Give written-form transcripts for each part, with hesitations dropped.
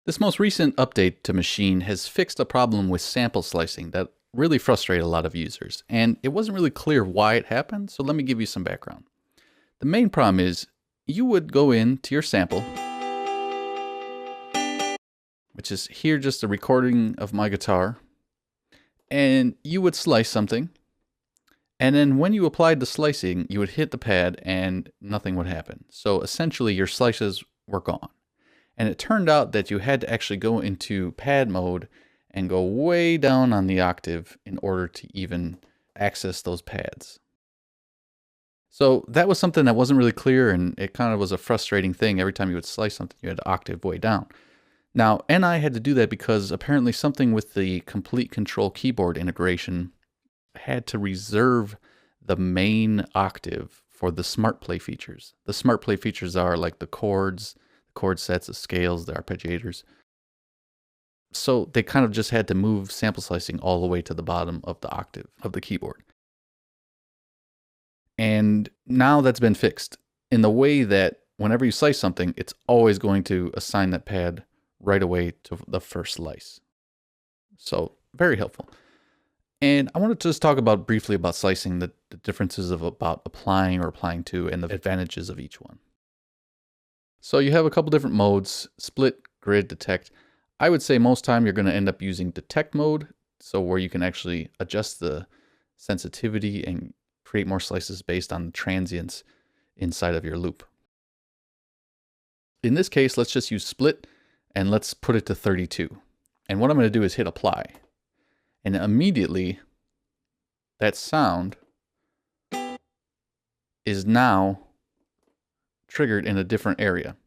This most recent update to Machine has fixed a problem with sample slicing that really frustrated a lot of users, and it wasn't really clear why it happened, so let me give you some background. The main problem is you would go into your sample, which is here just a recording of my guitar, and you would slice something, and then when you applied the slicing, you would hit the pad and nothing would happen. So essentially your slices were gone. And it turned out that you had to actually go into pad mode and go way down on the octave in order to even access those pads. So that was something that wasn't really clear, and it kind of was a frustrating thing. Every time you would slice something, you had to octave way down. Now, NI had to do that because apparently something with the Complete Control keyboard integration had to reserve the main octave for the Smart Play features. The Smart Play features are like the chords, chord sets, the scales, the arpeggiators. So they kind of just had to move sample slicing all the way to the bottom of the octave of the keyboard. And now that's been fixed in the way that whenever you slice something, it's always going to assign that pad right away to the first slice. So very helpful. And I wanted to just talk about briefly about slicing, the differences of about applying or applying to, and the advantages of each one. So you have a couple different modes: split, grid, detect. I would say most time you're going to end up using detect mode, so where you can actually adjust the sensitivity and create more slices based on the transients inside of your loop. In this case, let's just use split and let's put it to 32. And what I'm going to do is hit apply. And immediately that sound is now triggered in a different area.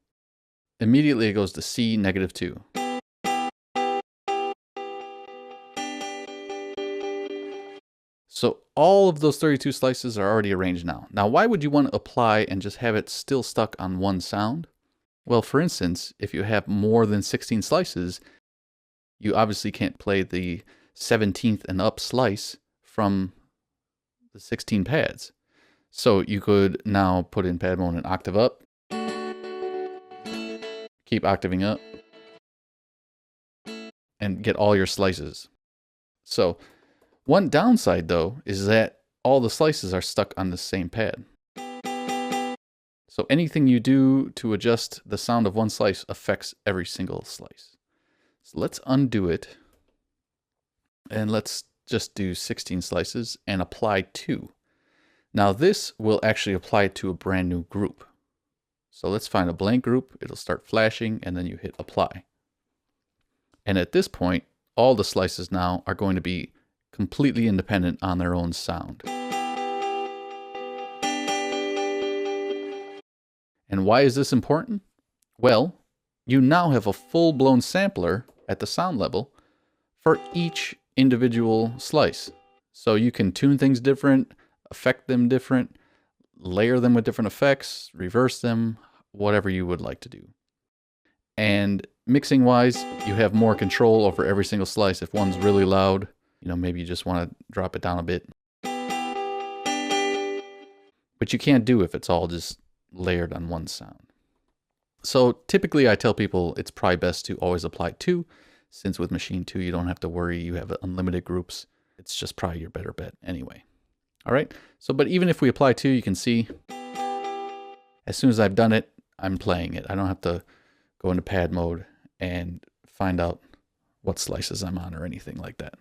Immediately it goes to C -2. So all of those 32 slices are already arranged now. Now, why would you want to apply and just have it still stuck on one sound? Well, for instance, if you have more than 16 slices, you obviously can't play the 17th and up slice from the 16 pads. So you could now put in pad mode and octave up, keep octaving up, and get all your slices. So one downside though is that all the slices are stuck on the same pad. So anything you do to adjust the sound of one slice affects every single slice. So let's undo it. And let's just do 16 slices and apply 2. Now this will actually apply to a brand new group. So let's find a blank group. It'll start flashing and then you hit apply. And at this point, all the slices now are going to be completely independent on their own sound. And why is this important? Well, you now have a full-blown sampler at the sound level for each individual slice. So you can tune things different, affect them different, layer them with different effects, reverse them, whatever you would like to do. And mixing wise, you have more control over every single slice. If one's really loud, maybe you just want to drop it down a bit. But you can't do if it's all just layered on one sound. So typically I tell people it's probably best to always apply 2, since with Machine 2 you don't have to worry, you have unlimited groups. It's just probably your better bet anyway. All right, so but even if we apply 2, you can see as soon as I've done it, I'm playing it. I don't have to go into pad mode and find out what slices I'm on or anything like that.